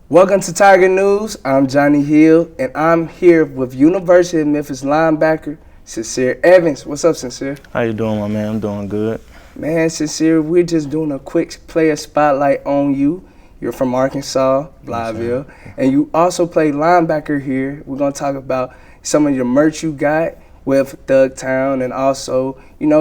Welcome to Tiger News. I'm Johnny Hill, and I'm here with University of Memphis linebacker Cinicir Evans. What's up, Cinicir? How you doing, my man? I'm doing good. Man, Cinicir, we're just doing a quick player spotlight on you. You're from Arkansas, Blytheville, and you also play linebacker here. We're going to talk about some of your merch you got with ThugTown and also,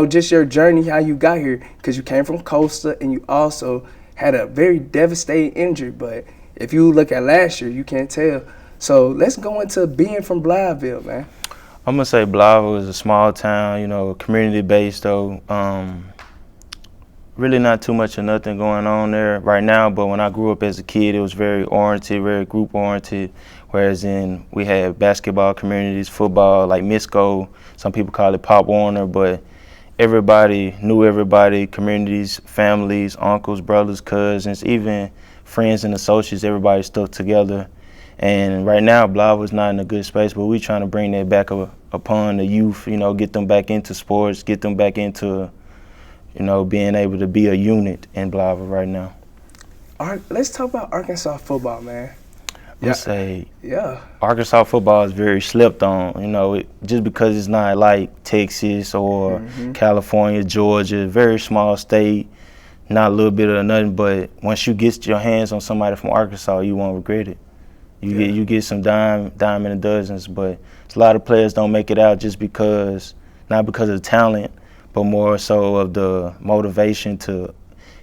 just your journey, how you got here, because you came from Coastal and you also had a very devastating injury, but if you look at last year, you can't tell. So let's go into being from Blytheville, man. I'm going to say Blytheville is a small town, community-based though. Really not too much of nothing going on there right now, but when I grew up as a kid, it was very oriented, very group-oriented, whereas we had basketball communities, football, like Misco, some people call it Pop Warner, but everybody knew everybody, communities, families, uncles, brothers, cousins, even friends and associates, everybody stuck together. And right now, Blytheville's not in a good space, but we're trying to bring that back upon the youth, get them back into sports, get them back into, being able to be a unit in Blytheville right now. Let's talk about Arkansas football, man. I say Arkansas football is very slept on, just because it's not like Texas or California, Georgia, very small state. Not a little bit of nothing, but once you get your hands on somebody from Arkansas, you won't regret it. You get some dime in the dozens, but a lot of players don't make it out just because, not because of the talent, but more so of the motivation to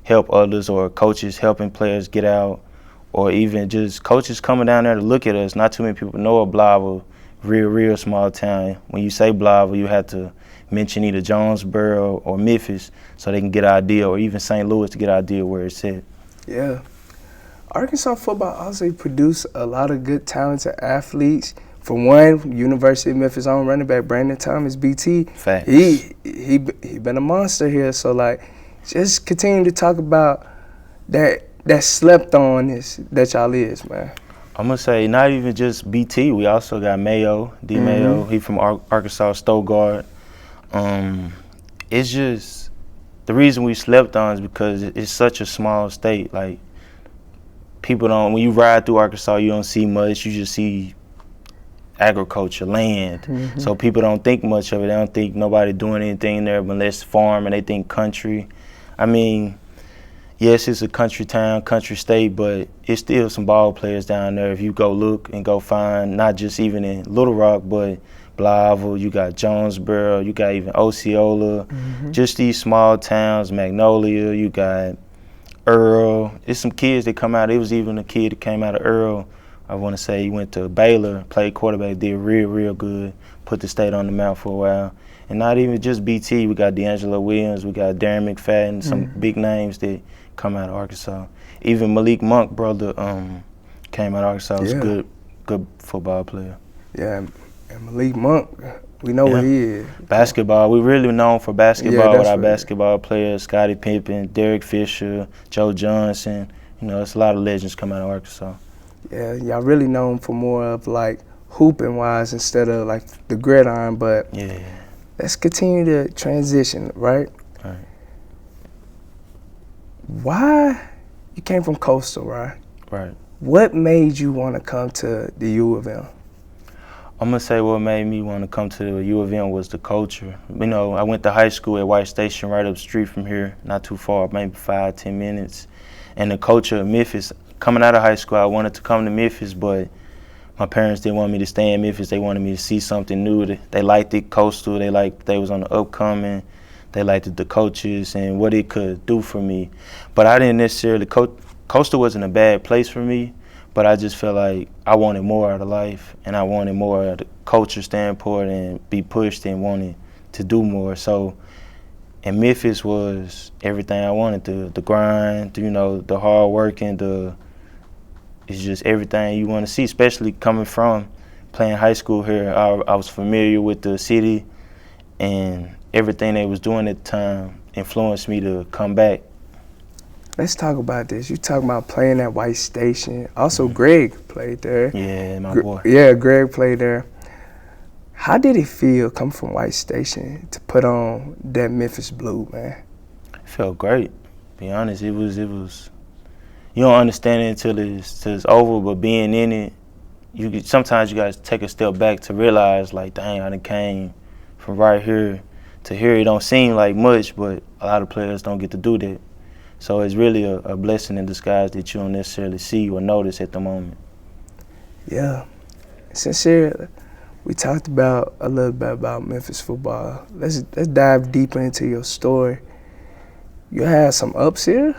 help others or coaches helping players get out, or even just coaches coming down there to look at us. Not too many people know of Blytheville, real small town. When you say Blytheville, you have to mention either Jonesboro or Memphis so they can get an idea, or even St. Louis to get an idea where it's at. Yeah. Arkansas football also produced a lot of good talented athletes. For one, University of Memphis' own running back, Brandon Thomas, BT. Facts. He been a monster here. So, just continue to talk about that slept on that y'all is, man. I'm going to say not even just BT. We also got Mayo, D. Mayo. He from Arkansas, Stogard. It's just the reason we slept on is because it's such a small state. Like, people don't, when you ride through Arkansas, you don't see much. You just see agriculture, land. So people don't think much of it. They don't think nobody doing anything there unless farm, and they think country. I mean, yes, it's a country town, country state, but it's still some ball players down there. If you go look and go find, not just even in Little Rock, but Blytheville, you got Jonesboro, you got even Osceola, just these small towns, Magnolia, you got Earl. It's some kids that come out. It was even a kid that came out of Earl. I want to say he went to Baylor, played quarterback, did real good, put the state on the map for a while. And not even just BT, we got D'Angelo Williams, we got Darren McFadden, some big names that come out of Arkansas. Even Malik Monk, brother, came out of Arkansas. Was a good football player. Yeah. And Malik Monk, we know what he is. Basketball, we really known for basketball with our basketball players, Scottie Pippen, Derek Fisher, Joe Johnson. It's a lot of legends come out of Arkansas. Yeah, y'all really known for more of hooping wise instead of the gridiron, but let's continue to transition, right? All right. Why you came from Coastal, right? Right. What made you want to come to the U of M? I'm going to say what made me want to come to the U of M was the culture. I went to high school at White Station right up the street from here, not too far, maybe 5-10 minutes. And the culture of Memphis, coming out of high school, I wanted to come to Memphis, but my parents didn't want me to stay in Memphis. They wanted me to see something new. They liked it Coastal. They was on the upcoming. They liked the coaches and what it could do for me. But I didn't necessarily, Coastal wasn't a bad place for me, but I just felt like I wanted more out of life, and I wanted more at the culture standpoint and be pushed and wanted to do more. So, and Memphis was everything I wanted, the grind, the hard work, and it's just everything you want to see, especially coming from playing high school here. I was familiar with the city, and everything they was doing at the time influenced me to come back. Let's talk about this. You talking about playing at White Station. Also, Greg played there. Yeah, my boy. Yeah, Greg played there. How did it feel coming from White Station to put on that Memphis blue, man? It felt great. To be honest, it was you don't understand it until it's over. But being in it, sometimes you guys take a step back to realize, like, dang, I done came from right here to here. It don't seem like much, but a lot of players don't get to do that. So it's really a blessing in disguise that you don't necessarily see or notice at the moment. Yeah. Cinicir, we talked about a little bit about Memphis football. Let's dive deeper into your story. You had some ups here,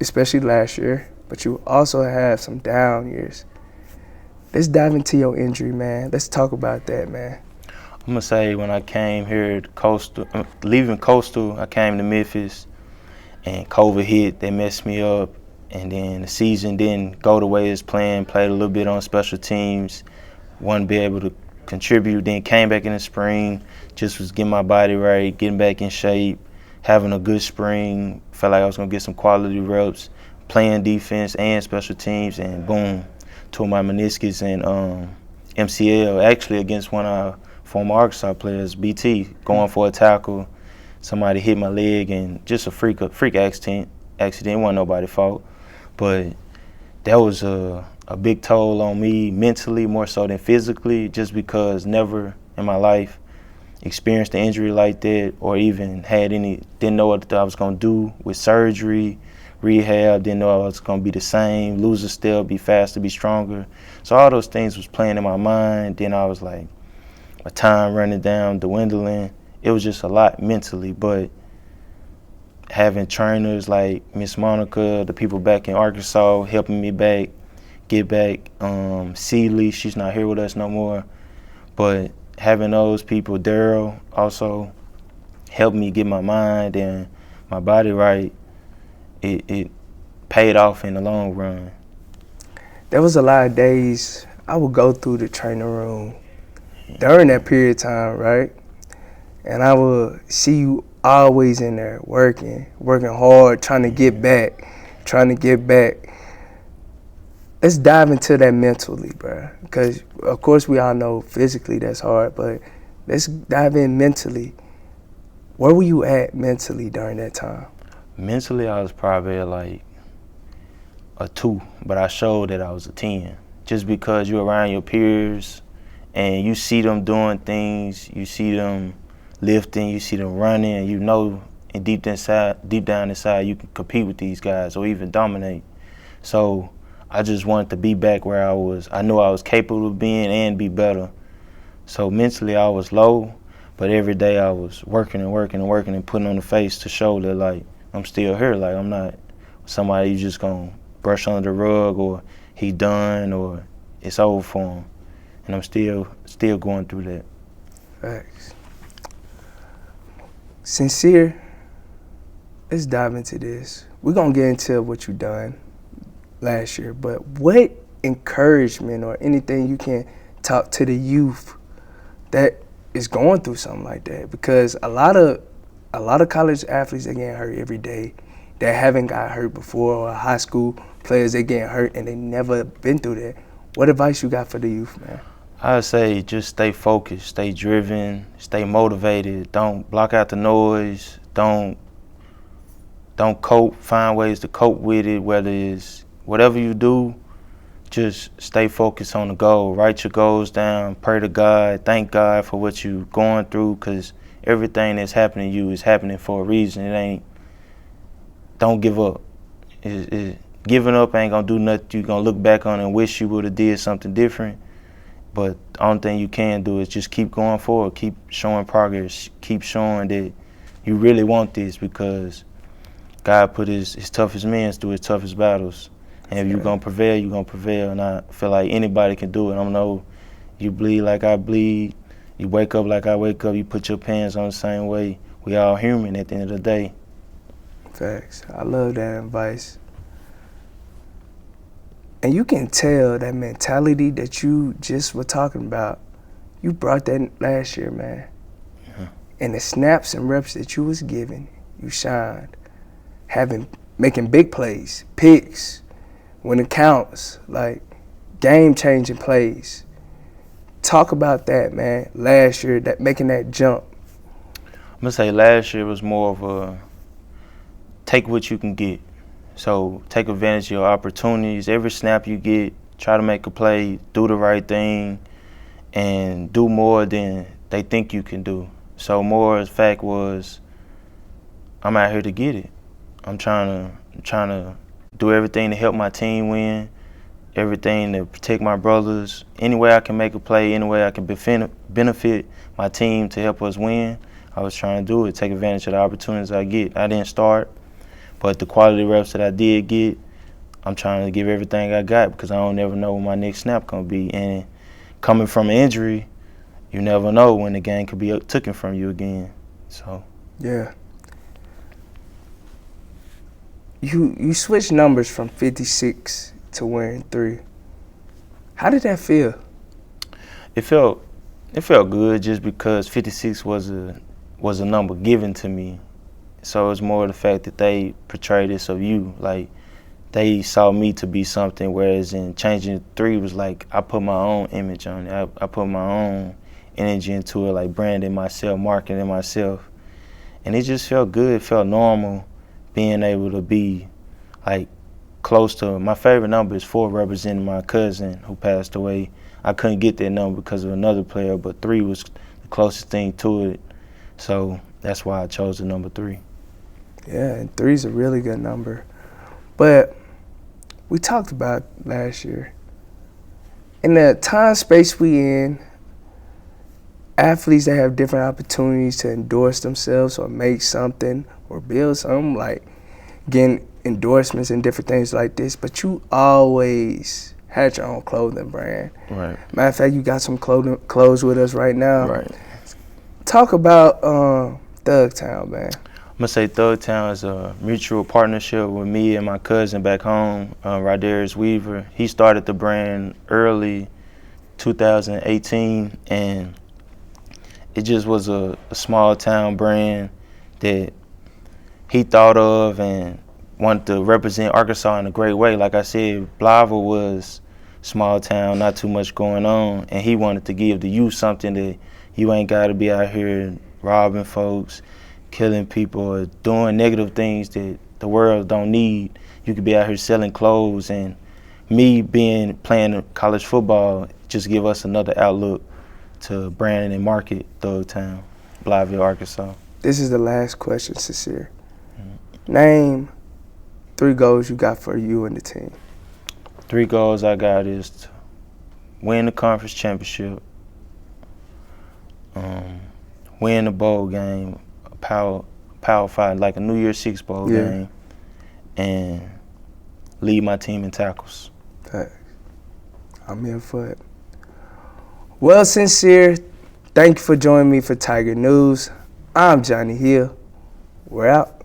especially last year, but you also have some down years. Let's dive into your injury, man. Let's talk about that, man. I'm gonna say when I came here to Coastal, leaving Coastal, I came to Memphis, and COVID hit. They messed me up, and then the season didn't go the way it's planned. Played a little bit on special teams, wasn't be able to contribute. Then came back in the spring, just was getting my body right, getting back in shape, having a good spring. Felt like I was gonna get some quality reps, playing defense and special teams, and boom, tore my meniscus and MCL. Actually against one of our former Arkansas players, BT, going for a tackle. Somebody hit my leg, and just a freak accident. It wasn't nobody's fault, but that was a big toll on me mentally more so than physically, just because never in my life experienced an injury like that, or even didn't know what I was gonna do with surgery, rehab, didn't know I was gonna be the same, lose a step, be faster, be stronger. So all those things was playing in my mind. Then I was like, my time running down, dwindling. It was just a lot mentally, but having trainers like Miss Monica, the people back in Arkansas helping me get back. Seeley, she's not here with us no more, but having those people, Daryl, also helped me get my mind and my body right. It paid off in the long run. There was a lot of days I would go through the training room during that period of time, right? And I would see you always in there working hard, trying to get back. Let's dive into that mentally, bro. Because, of course, we all know physically that's hard, but let's dive in mentally. Where were you at mentally during that time? Mentally, I was probably like a 2, but I showed that I was a 10. Just because you're around your peers and you see them doing things, you see them lifting, you see them running, and you know and deep down inside you can compete with these guys or even dominate. So I just wanted to be back where I was. I knew I was capable of being and be better. So mentally I was low, but every day I was working and putting on the face to show that, like, I'm still here. Like, I'm not somebody you just gonna brush under the rug or he done or it's over for him. And I'm still going through that. Facts. Cinicir, let's dive into this. We're gonna get into what you done last year, but what encouragement or anything you can talk to the youth that is going through something like that? Because a lot of college athletes, they getting hurt every day that haven't got hurt before, or high school players, they getting hurt and they never been through that. What advice you got for the youth, man? I'd say just stay focused, stay driven, stay motivated. Don't block out the noise. Don't cope. Find ways to cope with it. Whether it's whatever you do, just stay focused on the goal. Write your goals down. Pray to God. Thank God for what you're going through, because everything that's happening to you is happening for a reason. Don't give up. Giving up ain't gonna do nothing. You're gonna look back on it and wish you would have did something different. But the only thing you can do is just keep going forward, keep showing progress, keep showing that you really want this, because God put his toughest men through his toughest battles. And if you're going to prevail, you're going to prevail. And I feel like anybody can do it. I don't know, you bleed like I bleed, you wake up like I wake up, you put your pants on the same way. We all human at the end of the day. Facts. I love that advice. And you can tell that mentality that you just were talking about, you brought that last year, man. Yeah. And the snaps and reps that you was giving, you shined. Making big plays, picks, when it counts, like game-changing plays. Talk about that, man, last year, that making that jump. I'm going to say last year was more of a take what you can get. So take advantage of your opportunities. Every snap you get, try to make a play, do the right thing, and do more than they think you can do. So Moore's fact was, I'm out here to get it. I'm trying to do everything to help my team win, everything to protect my brothers. Any way I can make a play, any way I can benefit my team to help us win, I was trying to do it, take advantage of the opportunities I get. I didn't start, but the quality reps that I did get, I'm trying to give everything I got because I don't never know when my next snap gonna be. And coming from an injury, you never know when the game could be taken from you again. So yeah. You switched numbers from 56 to wearing 3. How did that feel? It felt good just because 56 was a number given to me. So it's more the fact that they portrayed this of you. Like, they saw me to be something, whereas in changing 3 was like I put my own image on it. I put my own energy into it, like branding myself, marketing myself. And it just felt good. It felt normal being able to be like close to my favorite number is 4, representing my cousin who passed away. I couldn't get that number because of another player, but 3 was the closest thing to it. So that's why I chose the number 3. Yeah, and 3 is a really good number. But we talked about last year. In the time space we in, athletes that have different opportunities to endorse themselves or make something or build something, like getting endorsements and different things like this, but you always had your own clothing brand. Right. Matter of fact, you got some clothes with us right now. Right. Talk about ThugTown, man. I'm gonna say ThugTown is a mutual partnership with me and my cousin back home, Rodarius Weaver. He started the brand early 2018, and it just was a small town brand that he thought of and wanted to represent Arkansas in a great way. Like I said, Blytheville was small town, not too much going on, and he wanted to give the youth something that you ain't got to be out here robbing folks, killing people, or doing negative things that the world don't need. You could be out here selling clothes, and me playing college football just give us another outlook to brand and market ThugTown, Blytheville, Arkansas. This is the last question, Cinicir. Name 3 goals you got for you and the team. 3 goals I got is to win the conference championship, win the bowl game, a Power 5, like a New Year's 6 bowl game, and lead my team in tackles. Thanks. I'm here for it. Well, Cinicir, thank you for joining me for Tiger News. I'm Johnny Hill. We're out.